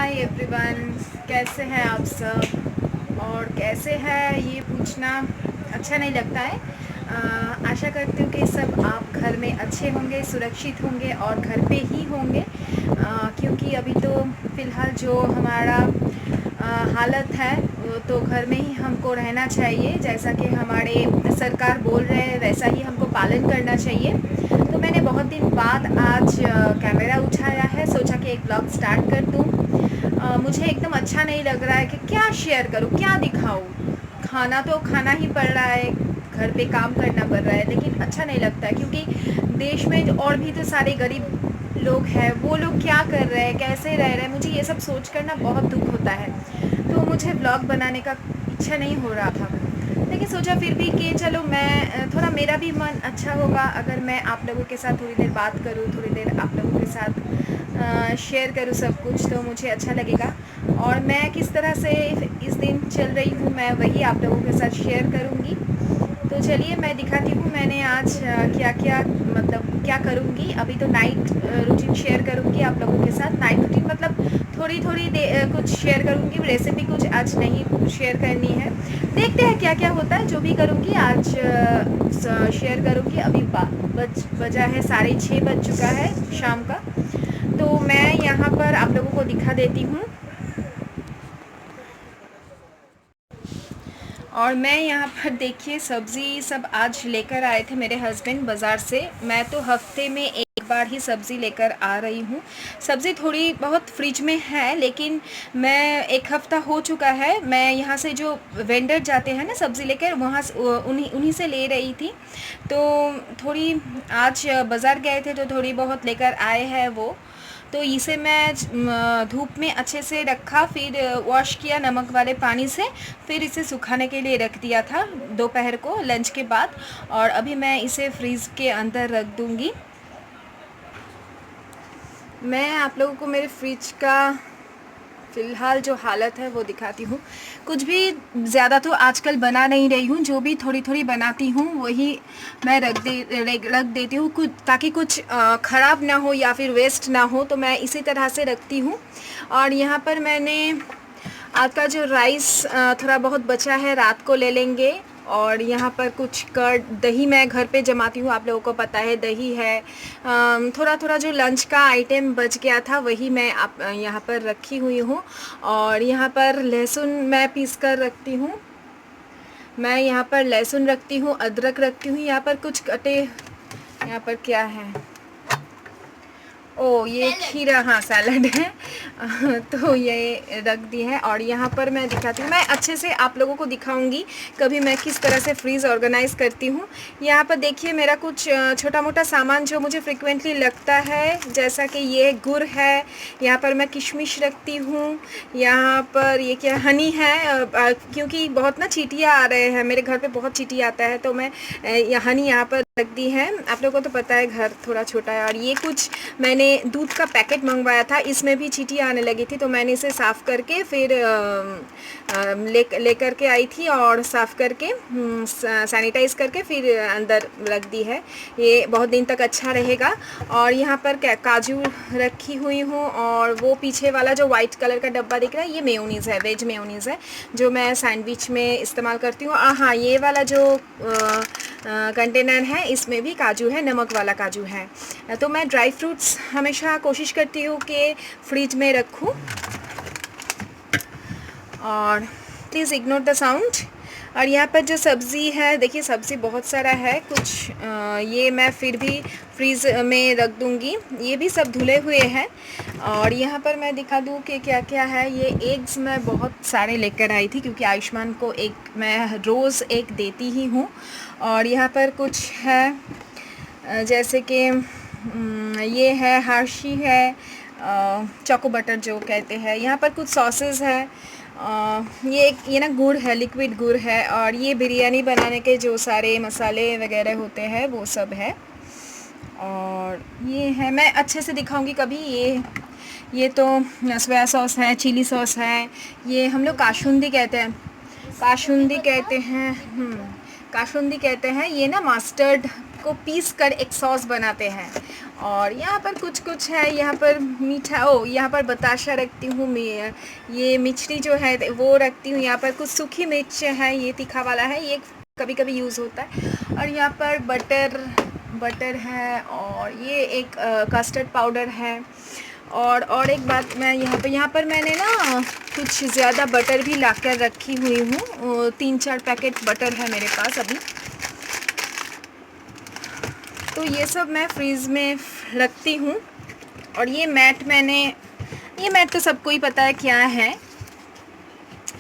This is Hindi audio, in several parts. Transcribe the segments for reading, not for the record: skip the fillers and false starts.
हाय एवरीवन, कैसे हैं आप सब और कैसे है ये पूछना अच्छा नहीं लगता है। आशा करती हूँ कि सब आप घर में अच्छे होंगे, सुरक्षित होंगे और घर पे ही होंगे, क्योंकि अभी तो फ़िलहाल जो हमारा हालत है वो तो घर में ही हमको रहना चाहिए। जैसा कि हमारे सरकार बोल रहे हैं वैसा ही हमको पालन करना चाहिए। तो मैंने बहुत दिन बाद आज कैमरा उठाया है, सोचा कि एक ब्लॉग स्टार्ट कर दूँ। मुझे एकदम अच्छा नहीं लग रहा है कि क्या शेयर करूँ, क्या दिखाऊँ। खाना तो खाना ही पड़ रहा है, घर पे काम करना पड़ रहा है, लेकिन अच्छा नहीं लगता है क्योंकि देश में और भी तो सारे गरीब लोग हैं, वो लोग क्या कर रहे हैं, कैसे रह रहे हैं, मुझे ये सब सोच कर ना बहुत दुख होता है। तो मुझे ब्लॉग बनाने का इच्छा नहीं हो रहा था, लेकिन सोचा फिर भी कि चलो मैं थोड़ा मेरा भी मन अच्छा होगा अगर मैं आप लोगों के साथ थोड़ी देर बात करूँ, थोड़ी देर आप लोगों के साथ शेयर करूँ सब कुछ, तो मुझे अच्छा लगेगा। और मैं किस तरह से इस दिन चल रही हूँ मैं वही आप लोगों के साथ शेयर करूँगी। तो चलिए मैं दिखाती हूँ मैंने आज क्या क्या मतलब क्या करूँगी। अभी तो नाइट रूटीन शेयर करूँगी आप लोगों के साथ। नाइट रूटीन मतलब थोड़ी थोड़ी कुछ शेयर करूँगी, रेसिपी कुछ आज नहीं शेयर करनी है। देखते हैं क्या क्या होता है, जो भी करूँगी आज शेयर करूँगी। अभी बजा है 6:30 बज चुका है शाम का। तो मैं यहाँ पर आप लोगों को दिखा देती हूँ। और मैं यहाँ पर देखिए सब्ज़ी सब आज लेकर आए थे मेरे हस्बैंड बाज़ार से। मैं तो हफ्ते में एक बार ही सब्ज़ी लेकर आ रही हूँ। सब्ज़ी थोड़ी बहुत फ्रिज में है, लेकिन मैं एक हफ़्ता हो चुका है, मैं यहाँ से जो वेंडर जाते हैं ना सब्ज़ी लेकर, वहाँ से उन्हीं से ले रही थी। तो थोड़ी आज बाज़ार गए थे तो थोड़ी बहुत लेकर आए हैं वो। तो इसे मैं धूप में अच्छे से रखा, फिर वॉश किया नमक वाले पानी से, फिर इसे सुखाने के लिए रख दिया था दोपहर को लंच के बाद। और अभी मैं इसे फ्रीज़ के अंदर रख दूँगी। मैं आप लोगों को मेरे फ्रिज का फ़िलहाल जो हालत है वो दिखाती हूँ। कुछ भी ज़्यादा तो आजकल बना नहीं रही हूँ, जो भी थोड़ी थोड़ी बनाती हूँ वही मैं रख देती हूँ, कुछ ताकि कुछ ख़राब ना हो या फिर वेस्ट ना हो, तो मैं इसी तरह से रखती हूँ। और यहाँ पर मैंने आज का जो राइस थोड़ा बहुत बचा है, रात को ले लेंगे। और यहाँ पर कुछ कर्ड दही मैं घर पे जमाती हूँ, आप लोगों को पता है दही है। थोड़ा थोड़ा जो लंच का आइटम बच गया था वही मैं आप यहाँ पर रखी हुई हूँ। और यहाँ पर लहसुन मैं पीस कर रखती हूँ। मैं यहाँ पर लहसुन रखती हूँ, अदरक रखती हूँ। यहाँ पर कुछ कटे, यहाँ पर क्या है, ओ ये खीरा, हाँ सैलड है। तो ये रख दी है। और यहाँ पर मैं दिखाती हूँ, मैं अच्छे से आप लोगों को दिखाऊंगी कभी मैं किस तरह से फ्रीज़ ऑर्गेनाइज़ करती हूँ। यहाँ पर देखिए मेरा कुछ छोटा मोटा सामान जो मुझे फ्रिक्वेंटली लगता है, जैसा कि ये गुड़ है, यहाँ पर मैं किशमिश रखती हूँ, यहाँ पर ये क्या हनी है, क्योंकि बहुत ना चींटियाँ आ रहे हैं मेरे घर पे, बहुत चींटी आता है, तो मैं हनी यहाँ पर रख दी है। आप लोगों को तो पता है घर थोड़ा छोटा है। और ये कुछ मैंने दूध का पैकेट मंगवाया था, इसमें भी चींटियाँ आने लगी थी, तो मैंने इसे साफ़ करके फिर लेकर के आई थी और साफ़ करके सैनिटाइज़ करके फिर अंदर रख दी है। ये बहुत दिन तक अच्छा रहेगा। और यहाँ पर काजू रखी हुई हूँ। और वो पीछे वाला जो वाइट कलर का डब्बा दिख रहा है, ये मेयोनीज़ है, वेज मेयोनीज़ है, जो मैं सैंडविच में इस्तेमाल करती हूँ। हाँ, ये वाला जो कंटेनर है इसमें भी काजू है, नमक वाला काजू है। तो मैं ड्राई फ्रूट्स हमेशा कोशिश करती हूँ कि फ्रिज में रखूँ। और प्लीज़ इग्नोर द साउंड। और यहाँ पर जो सब्ज़ी है, देखिए सब्ज़ी बहुत सारा है, कुछ ये मैं फिर भी फ्रीज़ में रख दूँगी। ये भी सब धुले हुए हैं। और यहाँ पर मैं दिखा दूँ कि क्या क्या है। ये एग्स मैं बहुत सारे लेकर आई थी, क्योंकि आयुष्मान को एक मैं रोज़ एक देती ही हूँ। और यहाँ पर कुछ है जैसे कि ये है हर्शी है, चोको बटर जो कहते हैं। यहाँ पर कुछ सॉसेस है, ये ना गुड़ है, लिक्विड गुड़ है। और ये बिरयानी बनाने के जो सारे मसाले वगैरह होते हैं वो सब है। और ये है, मैं अच्छे से दिखाऊंगी कभी। ये तो सोया सॉस है, चिली सॉस है, ये हम लोग काशुंदी कहते हैं, काशुंदी कहते हैं। ये ना मस्टर्ड को पीस कर एक सॉस बनाते हैं, और यहाँ पर कुछ कुछ है, यहाँ पर मीठा, ओ यहाँ पर बताशा रखती हूँ मैं, ये मिचड़ी जो है वो रखती हूँ। यहाँ पर कुछ सूखी मिर्च है, ये तीखा वाला है, ये कभी कभी यूज़ होता है। और यहाँ पर बटर है, और ये एक कस्टर्ड पाउडर है। और एक बात, मैं यहाँ पर मैंने ना कुछ ज़्यादा बटर भी ला कर रखी हुई हूँ, 3-4 पैकेट बटर है मेरे पास अभी। तो ये सब मैं फ्रीज़ में रखती हूँ। और ये मैट तो सबको ही पता है क्या है,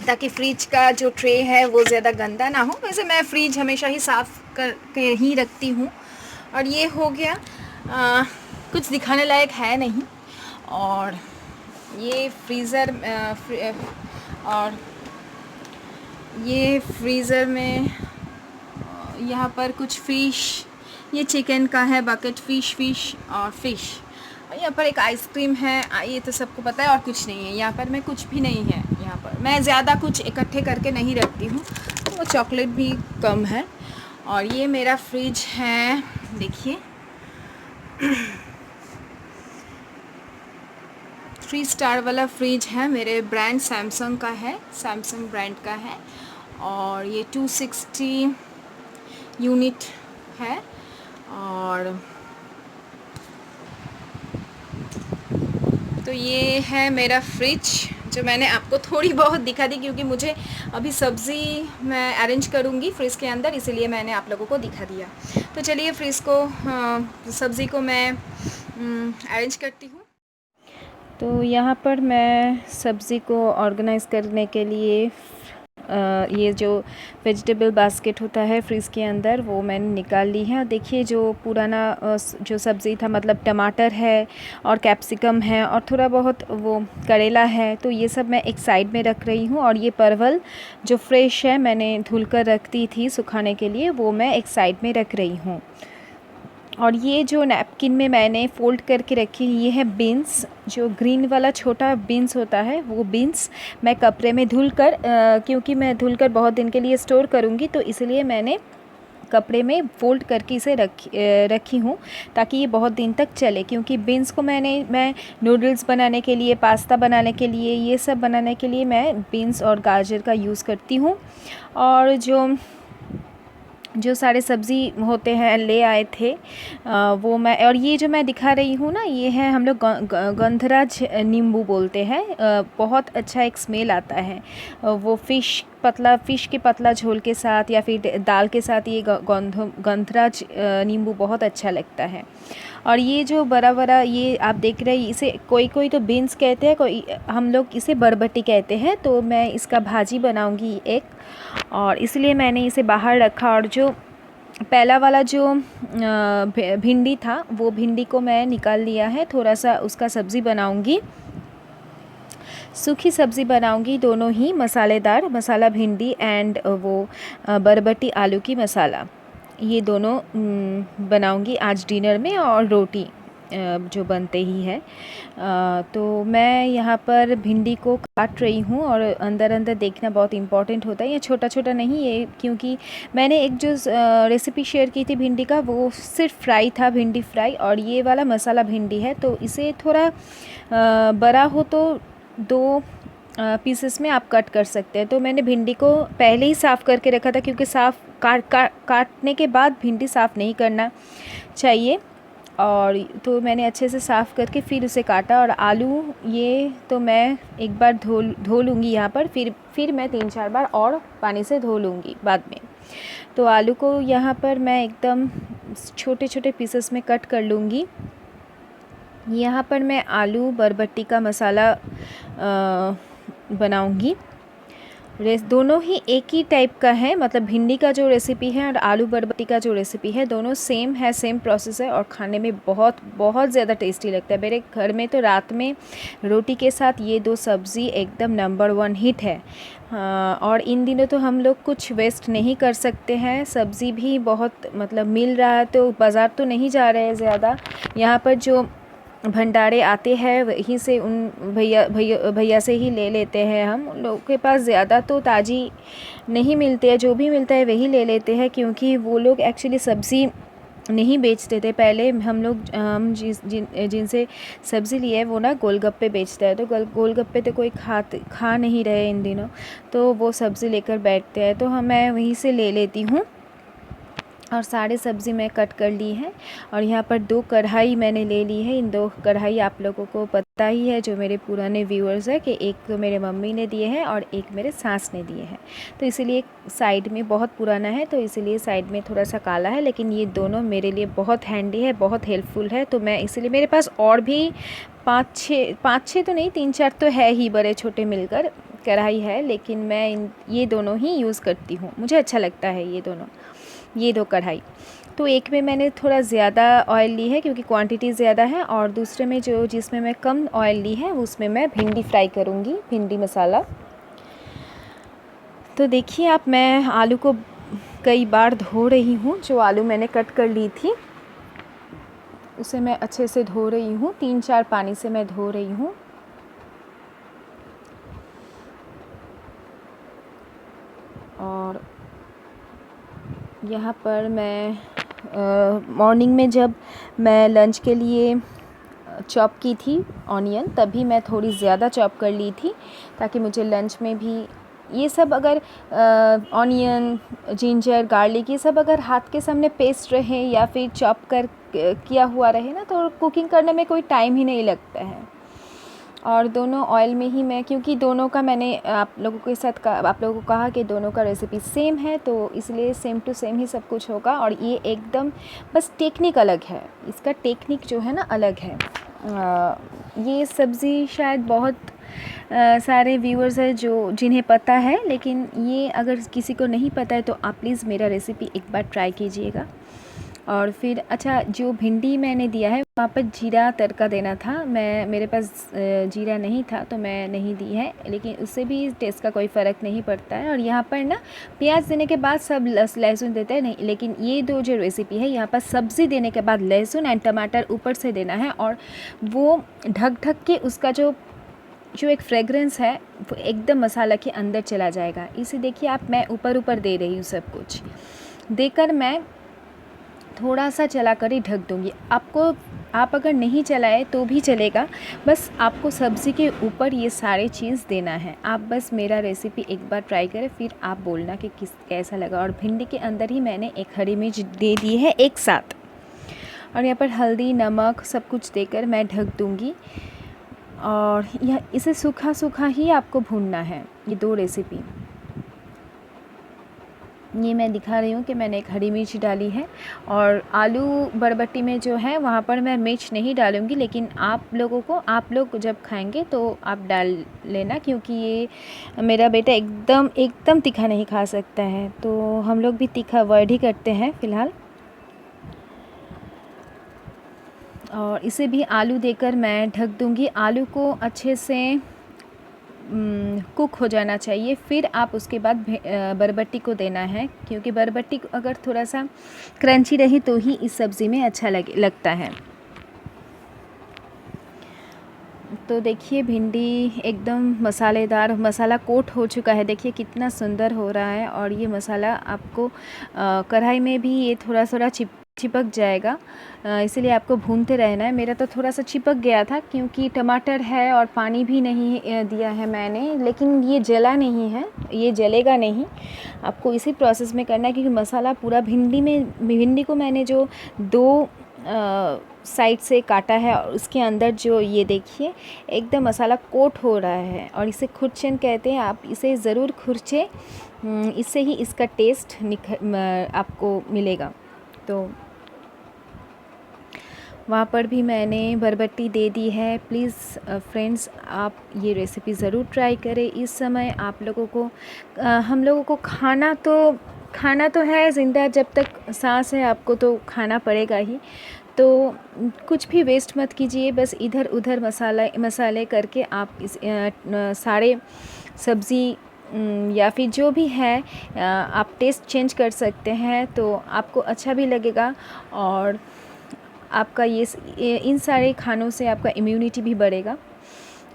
ताकि फ्रिज का जो ट्रे है वो ज़्यादा गंदा ना हो। वैसे मैं फ्रिज हमेशा ही साफ़ करके ही रखती हूँ। और ये हो गया, कुछ दिखाने लायक है नहीं। और ये और ये फ्रीज़र में यहाँ पर कुछ फ़िश, ये चिकन का है बकेट फ़िश और फ़िश। यहाँ पर एक आइसक्रीम है, ये तो सबको पता है, और कुछ नहीं है यहाँ पर। मैं कुछ भी नहीं है यहाँ पर, मैं ज़्यादा कुछ इकट्ठे करके नहीं रखती हूँ, तो चॉकलेट भी कम है। और ये मेरा फ्रिज है, देखिए 3 स्टार वाला फ्रिज है, मेरे ब्रांड सैमसंग का है, सैमसंग ब्रांड का है। और ये 260 यूनिट है। और तो ये है मेरा फ्रिज, जो मैंने आपको थोड़ी बहुत दिखा दी, क्योंकि मुझे अभी सब्ज़ी मैं अरेंज करूँगी फ्रिज के अंदर, इसीलिए मैंने आप लोगों को दिखा दिया। तो चलिए फ्रिज को, सब्ज़ी को मैं अरेंज करती हूँ। तो यहाँ पर मैं सब्ज़ी को ऑर्गेनाइज़ करने के लिए ये जो वेजिटेबल बास्केट होता है फ्रिज के अंदर, वो मैंने निकाल ली है। और देखिए जो पुराना जो सब्ज़ी था, मतलब टमाटर है और कैप्सिकम है और थोड़ा बहुत वो करेला है, तो ये सब मैं एक साइड में रख रही हूँ। और ये परवल जो फ्रेश है, मैंने धुल कर रखती थी सुखाने के लिए, वो मैं एक साइड में रख रही हूँ। और ये जो नैपकिन में मैंने फ़ोल्ड करके रखी, ये है बीन्स, जो ग्रीन वाला छोटा बीन्स होता है, वो बीन्स मैं कपड़े में धुलकर, क्योंकि मैं धुलकर बहुत दिन के लिए स्टोर करूँगी, तो इसलिए मैंने कपड़े में फ़ोल्ड करके इसे रखी हूँ, ताकि ये बहुत दिन तक चले। क्योंकि बीन्स को मैं नूडल्स बनाने के लिए, पास्ता बनाने के लिए, ये सब बनाने के लिए मैं बीन्स और गाजर का यूज़ करती हूँ। और जो सारे सब्ज़ी होते हैं ले आए थे, वो मैं, और ये जो मैं दिखा रही हूँ ना, ये है हम लोग गंधराज नींबू बोलते हैं। बहुत अच्छा एक स्मेल आता है। वो फ़िश के पतला झोल के साथ या फिर दाल के साथ ये गंधराज नींबू बहुत अच्छा लगता है। और ये जो बड़ा बड़ा ये आप देख रहे हैं, इसे कोई तो बीन्स कहते हैं, कोई हम लोग इसे बरबटी कहते हैं। तो मैं इसका भाजी बनाऊंगी एक, और इसलिए मैंने इसे बाहर रखा। और जो पहला वाला जो भिंडी था, वो भिंडी को मैं निकाल लिया है, थोड़ा सा उसका सब्ज़ी बनाऊंगी, सूखी सब्ज़ी बनाऊंगी, दोनों ही मसालेदार, मसाला भिंडी एंड वो बरबटी आलू की मसाला, ये दोनों बनाऊंगी आज डिनर में। और रोटी जो बनते ही है। तो मैं यहाँ पर भिंडी को काट रही हूँ, और अंदर देखना बहुत इम्पॉर्टेंट होता है। ये छोटा छोटा नहीं है, क्योंकि मैंने एक जो रेसिपी शेयर की थी भिंडी का, वो सिर्फ फ्राई था, भिंडी फ्राई। और ये वाला मसाला भिंडी है, तो इसे थोड़ा बड़ा हो तो 2 पीसेस में आप कट कर सकते हैं। तो मैंने भिंडी को पहले ही साफ़ करके रखा था, क्योंकि काटने के बाद भिंडी साफ़ नहीं करना चाहिए। और तो मैंने अच्छे से साफ़ करके फिर उसे काटा। और आलू, ये तो मैं एक बार धो लूँगी यहाँ पर, फिर मैं 3-4 बार और पानी से धो लूँगी बाद में। तो आलू को यहाँ पर मैं एकदम छोटे छोटे पीसेस में कट कर लूँगी। यहाँ पर मैं आलू बरबट्टी का मसाला बनाऊँगी। दोनों ही एक ही टाइप का है, मतलब भिंडी का जो रेसिपी है और आलू बरबटी का जो रेसिपी है, दोनों सेम है, सेम प्रोसेस है, और खाने में बहुत बहुत ज़्यादा टेस्टी लगता है। मेरे घर में तो रात में रोटी के साथ ये 2 सब्ज़ी एकदम नंबर 1 हिट है। और इन दिनों तो हम लोग कुछ वेस्ट नहीं कर सकते हैं, सब्ज़ी भी बहुत मतलब मिल रहा है, तो बाज़ार तो नहीं जा रहे हैं ज़्यादा। यहाँ पर जो भंडारे आते हैं वहीं से उन भैया से ही ले लेते हैं हम। उन लोगों के पास ज़्यादा तो ताज़ी नहीं मिलती है, जो भी मिलता है वही ले लेते हैं, क्योंकि वो लोग एक्चुअली सब्ज़ी नहीं बेचते थे पहले। हम लोग जिनसे सब्ज़ी लिए वो ना गोलगप्पे बेचता है, तो गोलगप्पे तो कोई खा नहीं रहे इन दिनों, तो वो सब्ज़ी लेकर बैठते हैं, तो मैं वहीं से ले लेती हूँ। और सारे सब्ज़ी मैं कट कर ली है। और यहाँ पर 2 कढ़ाई मैंने ले ली है। इन 2 कढ़ाई आप लोगों को पता ही है, जो मेरे पुराने व्यूअर्स है, कि एक तो मेरे मम्मी ने दिए हैं और एक मेरे सास ने दिए हैं, तो इसीलिए साइड में बहुत पुराना है, तो इसीलिए साइड में थोड़ा सा काला है, लेकिन ये दोनों मेरे लिए बहुत हैंडी है, बहुत हेल्पफुल है। तो मैं इसीलिए, मेरे पास और भी 5-6 तो नहीं, 3-4 तो है ही, बड़े छोटे मिलकर कढ़ाई है, लेकिन मैं ये दोनों ही यूज़ करती हूँ, मुझे अच्छा लगता है ये 2 कढ़ाई। तो एक में मैंने थोड़ा ज़्यादा ऑयल ली है क्योंकि क्वांटिटी ज़्यादा है, और दूसरे में जिसमें मैं कम ऑयल ली है उसमें मैं भिंडी फ्राई करूँगी, भिंडी मसाला। तो देखिए आप, मैं आलू को कई बार धो रही हूँ। जो आलू मैंने कट कर ली थी उसे मैं अच्छे से धो रही हूँ, 3-4 पानी से मैं धो रही हूँ। और यहाँ पर मैं मॉर्निंग में जब मैं लंच के लिए चॉप की थी ऑनियन, तभी मैं थोड़ी ज़्यादा चॉप कर ली थी, ताकि मुझे लंच में भी ये सब, अगर ऑनियन, जिंजर, गार्लिक, ये सब अगर हाथ के सामने पेस्ट रहे या फिर चॉप कर किया हुआ रहे ना, तो कुकिंग करने में कोई टाइम ही नहीं लगता है। और दोनों ऑयल में ही मैं, क्योंकि दोनों का मैंने आप लोगों को कहा कि दोनों का रेसिपी सेम है, तो इसलिए सेम टू सेम ही सब कुछ होगा। और ये एकदम बस टेक्निक अलग है, इसका टेक्निक जो है ना अलग है। ये सब्ज़ी शायद बहुत सारे व्यूअर्स हैं जिन्हें पता है, लेकिन ये अगर किसी को नहीं पता है तो आप प्लीज़ मेरा रेसिपी एक बार ट्राई कीजिएगा। और फिर अच्छा, जो भिंडी मैंने दिया है वहाँ पर जीरा तड़का देना था, मेरे पास जीरा नहीं था तो मैं नहीं दी है, लेकिन उससे भी टेस्ट का कोई फ़र्क नहीं पड़ता है। और यहाँ पर ना प्याज देने के बाद सब लहसुन देते हैं नहीं, लेकिन ये 2 जो रेसिपी है, यहाँ पर सब्ज़ी देने के बाद लहसुन एंड टमाटर ऊपर से देना है, और वो ढक के उसका जो एक फ्रेगरेंस है वो एकदम मसाला के अंदर चला जाएगा। इसे देखिए आप, मैं ऊपर दे रही हूँ, सब कुछ देकर मैं थोड़ा सा चला कर ही ढक दूँगी। आप अगर नहीं चलाए तो भी चलेगा, बस आपको सब्ज़ी के ऊपर ये सारे चीज़ देना है। आप बस मेरा रेसिपी एक बार ट्राई करें, फिर आप बोलना कि कैसा लगा। और भिंडी के अंदर ही मैंने एक हरी मिर्च दे दी है एक साथ, और यहाँ पर हल्दी, नमक सब कुछ देकर मैं ढक दूँगी। और यह इसे सूखा ही आपको भूनना है। ये 2 रेसिपी ये मैं दिखा रही हूँ कि मैंने एक हरी मिर्च डाली है। और आलू बरबट्टी में जो है वहाँ पर मैं मिर्च नहीं डालूँगी, लेकिन आप लोग जब खाएंगे तो आप डाल लेना, क्योंकि ये मेरा बेटा एकदम तीखा नहीं खा सकता है, तो हम लोग भी तीखा अवॉइड ही करते हैं फ़िलहाल। और इसे भी आलू देकर मैं ढक दूँगी। आलू को अच्छे से कुक हो जाना चाहिए, फिर आप उसके बाद बरबट्टी को देना है, क्योंकि बरबट्टी अगर थोड़ा सा क्रंची रही तो ही इस सब्ज़ी में अच्छा लगता है। तो देखिए भिंडी एकदम मसालेदार, मसाला कोट हो चुका है, देखिए कितना सुंदर हो रहा है। और ये मसाला आपको कढ़ाई में भी ये थोड़ा चिपक जाएगा, इसलिए आपको भूनते रहना है। मेरा तो थोड़ा सा चिपक गया था क्योंकि टमाटर है और पानी भी नहीं दिया है मैंने, लेकिन ये जला नहीं है, ये जलेगा नहीं। आपको इसी प्रोसेस में करना है, क्योंकि मसाला पूरा भिंडी को मैंने जो 2 साइड से काटा है, और उसके अंदर जो ये देखिए एकदम मसाला कोट हो रहा है, और इसे खुरचन कहते हैं। आप इसे ज़रूर खुरचे, इससे ही इसका टेस्ट आपको मिलेगा। तो वहाँ पर भी मैंने बरबट्टी दे दी है। प्लीज़ फ्रेंड्स, आप ये रेसिपी ज़रूर ट्राई करें। इस समय आप लोगों को हम लोगों को खाना तो है ज़िंदा, जब तक सांस है आपको तो खाना पड़ेगा ही। तो कुछ भी वेस्ट मत कीजिए, बस इधर उधर मसाले करके आप इस सारे सब्ज़ी या फिर जो भी है आप टेस्ट चेंज कर सकते हैं, तो आपको अच्छा भी लगेगा। और आपका इन सारे खानों से आपका इम्यूनिटी भी बढ़ेगा।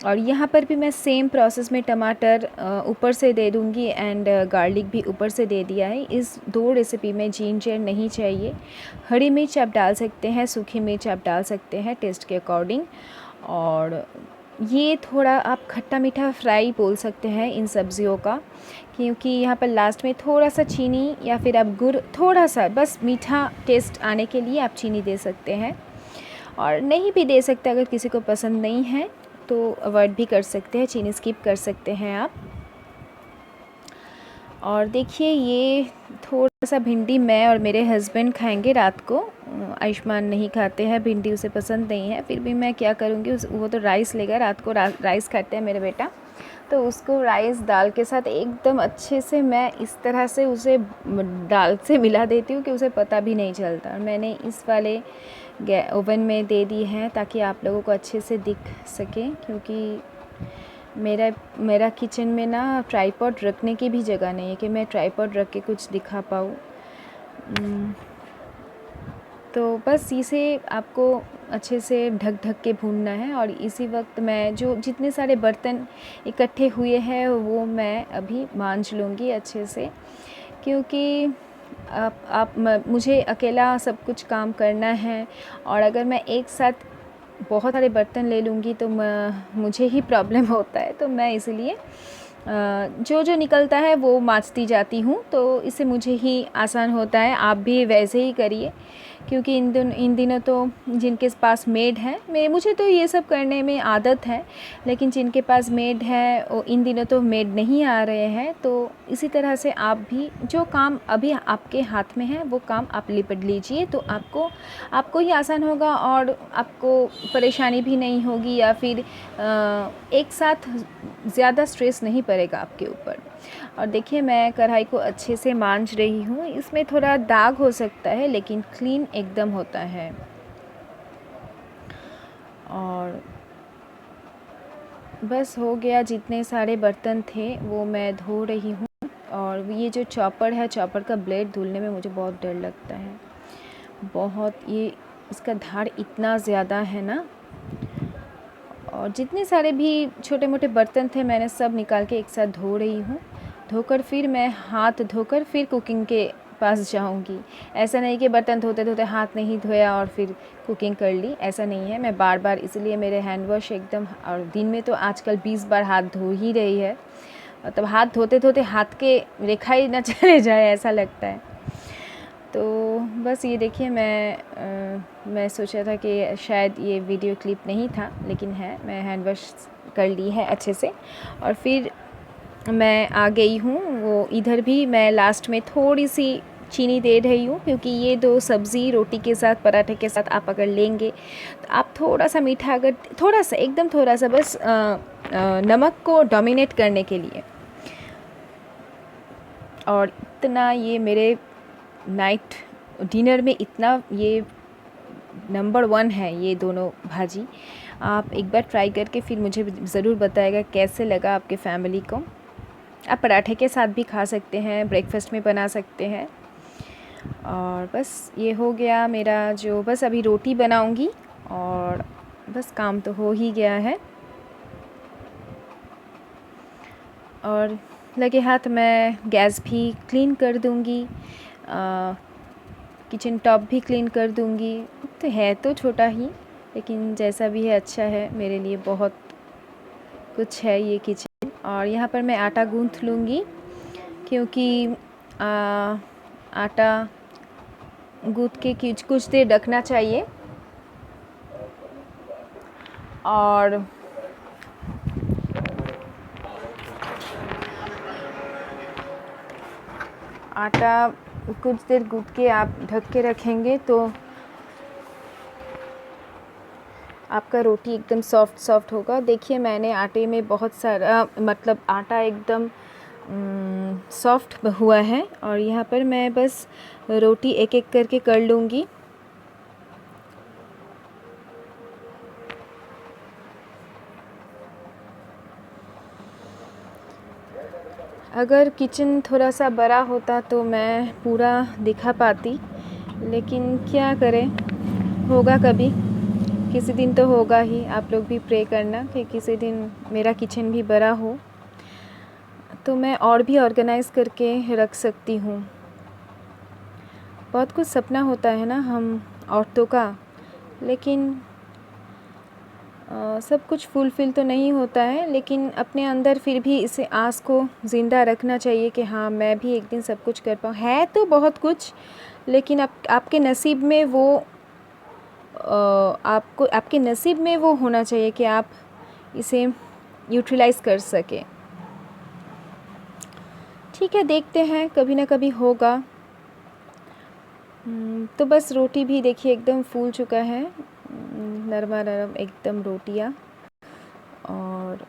और यहाँ पर भी मैं सेम प्रोसेस में टमाटर ऊपर से दे दूँगी एंड गार्लिक भी ऊपर से दे दिया है। इस 2 रेसिपी में जिंजर नहीं चाहिए। हरी मिर्च आप डाल सकते हैं, सूखी मिर्च आप डाल सकते हैं टेस्ट के अकॉर्डिंग। और ये थोड़ा आप खट्टा मीठा फ्राई बोल सकते हैं इन सब्जियों का, क्योंकि यहाँ पर लास्ट में थोड़ा सा चीनी या फिर आप गुड़, थोड़ा सा बस मीठा टेस्ट आने के लिए आप चीनी दे सकते हैं, और नहीं भी दे सकते अगर किसी को पसंद नहीं है तो अवॉइड भी कर सकते हैं, चीनी स्किप कर सकते हैं आप। और देखिए ये थोड़ा सा भिंडी मैं और मेरे हस्बैंड खाएंगे रात को। आयुष्मान नहीं खाते हैं भिंडी, उसे पसंद नहीं है, फिर भी मैं क्या करूँगी, वो तो राइस लेगा रात को, राइस खाते हैं मेरे बेटा, तो उसको राइस दाल के साथ एकदम अच्छे से मैं इस तरह से उसे दाल से मिला देती हूँ कि उसे पता भी नहीं चलता। और मैंने इस वाले ओवन में दे दी है ताकि आप लोगों को अच्छे से दिख सके, क्योंकि मेरा किचन में ना ट्राइपॉड रखने की भी जगह नहीं है कि मैं ट्राइपॉड रख के कुछ दिखा पाऊँ। तो बस इसे आपको अच्छे से ढक के भूनना है। और इसी वक्त मैं जो जितने सारे बर्तन इकट्ठे हुए हैं वो मैं अभी मांज लूँगी अच्छे से, क्योंकि मुझे अकेला सब कुछ काम करना है, और अगर मैं एक साथ बहुत सारे बर्तन ले लूँगी तो मुझे ही प्रॉब्लम होता है। तो मैं इसलिए जो निकलता है वो मांजती जाती हूँ, तो इससे मुझे ही आसान होता है। आप भी वैसे ही करिए, क्योंकि इन दिनों तो जिनके पास मेड है, मुझे तो ये सब करने में आदत है, लेकिन जिनके पास मेड है वो इन दिनों तो मेड नहीं आ रहे हैं। तो इसी तरह से आप भी जो काम अभी आपके हाथ में है वो काम आप निपट लीजिए, तो आपको ही आसान होगा और आपको परेशानी भी नहीं होगी, या फिर एक साथ ज़्यादा स्ट्रेस नहीं पड़ेगा आपके ऊपर। और देखिए मैं कढ़ाई को अच्छे से मांज रही हूँ, इसमें थोड़ा दाग हो सकता है लेकिन क्लीन एकदम होता है। और बस हो गया, जितने सारे बर्तन थे वो मैं धो रही हूँ। और ये जो चॉपर है, चॉपर का ब्लेड धुलने में मुझे बहुत डर लगता है, बहुत, ये इसका धार इतना ज़्यादा है ना। और जितने सारे भी छोटे मोटे बर्तन थे मैंने सब निकाल के एक साथ धो रही हूँ। धोकर फिर मैं हाथ धोकर फिर कुकिंग के पास जाऊँगी। ऐसा नहीं कि बर्तन धोते धोते हाथ नहीं धोया और फिर कुकिंग कर ली, ऐसा नहीं है। मैं बार बार, इसलिए मेरे हैंड वॉश एकदम, और दिन में तो आजकल 20 बार हाथ धो ही रही है, मतलब हाथ धोते धोते हाथ के रेखा ही ना चले जाए ऐसा लगता है। तो बस ये देखिए मैं सोचा था कि शायद ये वीडियो क्लिप नहीं था, लेकिन है, मैं हैंड वॉश कर ली है अच्छे से। और फिर मैं आ गई हूँ, वो इधर भी मैं लास्ट में थोड़ी सी चीनी दे रही हूँ, क्योंकि ये 2 सब्ज़ी रोटी के साथ, पराठे के साथ आप अगर लेंगे तो आप थोड़ा सा मीठा, अगर थोड़ा सा, एकदम थोड़ा सा, बस नमक को डोमिनेट करने के लिए। और इतना ये मेरे नाइट डिनर में इतना ये नंबर 1 है ये दोनों भाजी। आप एक बार ट्राई करके फिर मुझे ज़रूर बताएगा कैसे लगा आपके फैमिली को। आप पराठे के साथ भी खा सकते हैं, ब्रेकफास्ट में बना सकते हैं। और बस ये हो गया मेरा, जो बस अभी रोटी बनाऊंगी और बस काम तो हो ही गया है। और लगे हाथ मैं गैस भी क्लीन कर दूंगी, किचन टॉप भी क्लीन कर दूंगी। तो है तो छोटा ही, लेकिन जैसा भी है अच्छा है, मेरे लिए बहुत कुछ है ये किचन। और यहाँ पर मैं आटा गूंथ लूँगी, क्योंकि आटा गूंथ के कुछ देर रखना चाहिए। और आटा कुछ देर गूंथ के आप ढक के रखेंगे तो आपका रोटी एकदम सॉफ्ट होगा। देखिए मैंने आटे में बहुत सारा, मतलब आटा एकदम सॉफ्ट हुआ है। और यहाँ पर मैं बस रोटी एक एक करके कर लूँगी। अगर किचन थोड़ा सा बड़ा होता तो मैं पूरा दिखा पाती, लेकिन क्या करें, होगा कभी, किसी दिन तो होगा ही। आप लोग भी प्रे करना कि किसी दिन मेरा किचन भी बड़ा हो तो मैं और भी ऑर्गेनाइज़ करके रख सकती हूँ। बहुत कुछ सपना होता है ना हम औरतों का, लेकिन सब कुछ फुलफ़िल तो नहीं होता है, लेकिन अपने अंदर फिर भी इसे आस को ज़िंदा रखना चाहिए कि हाँ मैं भी एक दिन सब कुछ कर पाऊँ। है तो बहुत कुछ, लेकिन आपके नसीब में वो आपके नसीब में वो होना चाहिए कि आप इसे यूटिलाइज़ कर सकें। ठीक है, देखते हैं, कभी ना कभी होगा। तो बस रोटी भी देखिए एकदम फूल चुका है, नरमा नरम एकदम रोटियाँ। और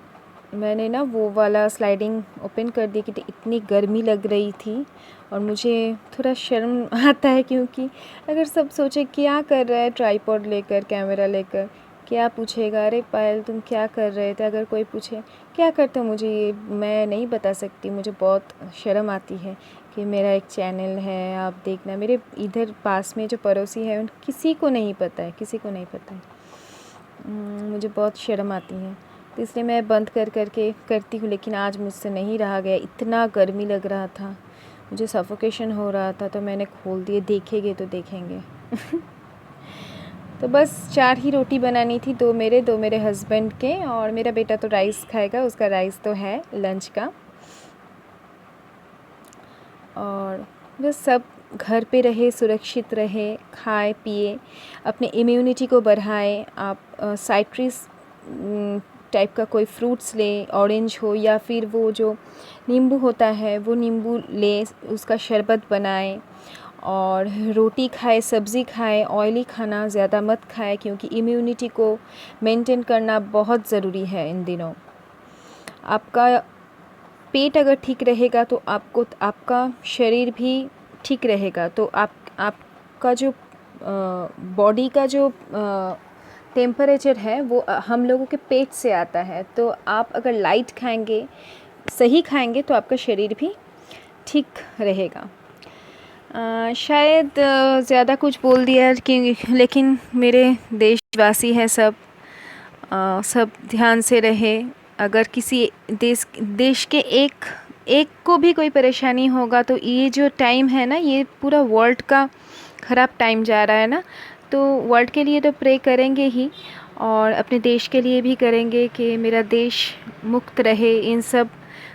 मैंने ना वो वाला स्लाइडिंग ओपन कर दी कि इतनी गर्मी लग रही थी और मुझे थोड़ा शर्म आता है, क्योंकि अगर सब सोचे क्या कर रहा है ट्राइपॉड लेकर, कैमरा लेकर, क्या पूछेगा, अरे पायल तुम क्या कर रहे थे, अगर कोई पूछे क्या करते हो, मुझे ये मैं नहीं बता सकती। मुझे बहुत शर्म आती है कि मेरा एक चैनल है, आप देखना। मेरे इधर पास में जो पड़ोसी है उन किसी को नहीं पता है, किसी को नहीं पता है। मुझे बहुत शर्म आती है, तो इसलिए मैं बंद कर के करती हूँ। लेकिन आज मुझसे नहीं रहा गया, इतना गर्मी लग रहा था, मुझे सफोकेशन हो रहा था, तो मैंने खोल दिए। देखेंगे तो देखेंगे। तो बस 4 ही रोटी बनानी थी, 2 मेरे हस्बैंड के, और मेरा बेटा तो राइस खाएगा, उसका राइस तो है लंच का। और बस सब घर पे रहे, सुरक्षित रहे, खाए पिए, अपने इम्यूनिटी को बढ़ाए। आप साइट्रस टाइप का कोई फ्रूट्स ले, ऑरेंज हो या फिर वो जो नींबू होता है वो नींबू ले, उसका शरबत बनाएं। और रोटी खाए, सब्ज़ी खाए, ऑयली खाना ज़्यादा मत खाए, क्योंकि इम्यूनिटी को मेंटेन करना बहुत ज़रूरी है इन दिनों। आपका पेट अगर ठीक रहेगा तो आपका शरीर भी ठीक रहेगा। तो आपका जो बॉडी का जो टेम्परेचर है वो हम लोगों के पेट से आता है। तो आप अगर लाइट खाएंगे, सही खाएंगे, तो आपका शरीर भी ठीक रहेगा। शायद ज़्यादा कुछ बोल दिया कि, लेकिन मेरे देशवासी हैं सब, सब ध्यान से रहे। अगर किसी देश के एक को भी कोई परेशानी होगा तो ये जो टाइम है ना, ये पूरा वर्ल्ड का ख़राब टाइम जा रहा है ना, तो वर्ल्ड के लिए तो प्रे करेंगे ही, और अपने देश के लिए भी करेंगे कि मेरा देश मुक्त रहे, इन सब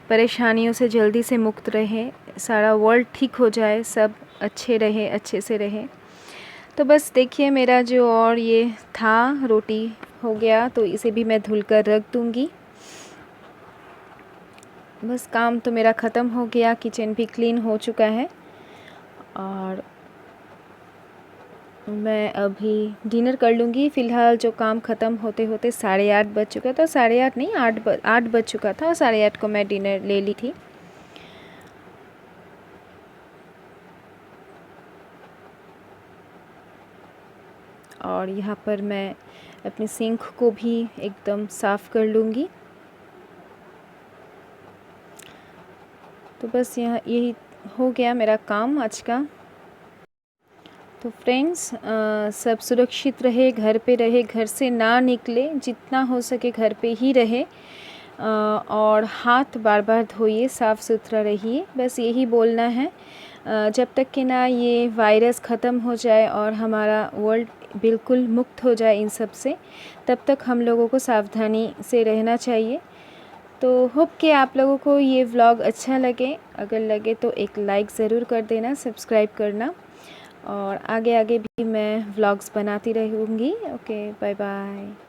परेशानियों से जल्दी से मुक्त रहे, सारा वर्ल्ड ठीक हो जाए, सब अच्छे रहे, अच्छे से रहे। तो बस देखिए मेरा जो और ये था रोटी हो गया, तो इसे भी मैं धुल कर रख दूँगी। बस काम तो मेरा ख़त्म हो गया, किचन भी क्लीन हो चुका है, और मैं अभी डिनर कर लूँगी। फ़िलहाल जो काम ख़त्म होते होते 8:30 बज चुका था, 8:30 नहीं, 8 बज चुका था, और 8:30 को मैं डिनर ले ली थी। और यहाँ पर मैं अपने सिंक को भी एकदम साफ़ कर लूँगी। तो बस यहाँ यही हो गया मेरा काम आज का। तो फ्रेंड्स, सब सुरक्षित रहे, घर पे रहे, घर से ना निकले, जितना हो सके घर पे ही रहे, और हाथ बार बार धोइए, साफ़ सुथरा रहिए। बस यही बोलना है। जब तक कि ना ये वायरस ख़त्म हो जाए और हमारा वर्ल्ड बिल्कुल मुक्त हो जाए इन सब से, तब तक हम लोगों को सावधानी से रहना चाहिए। तो होप कि आप लोगों को ये व्लॉग अच्छा लगे। अगर लगे तो एक लाइक ज़रूर कर देना, सब्सक्राइब करना, और आगे आगे भी मैं व्लॉग्स बनाती रहूँगी। Okay, bye bye.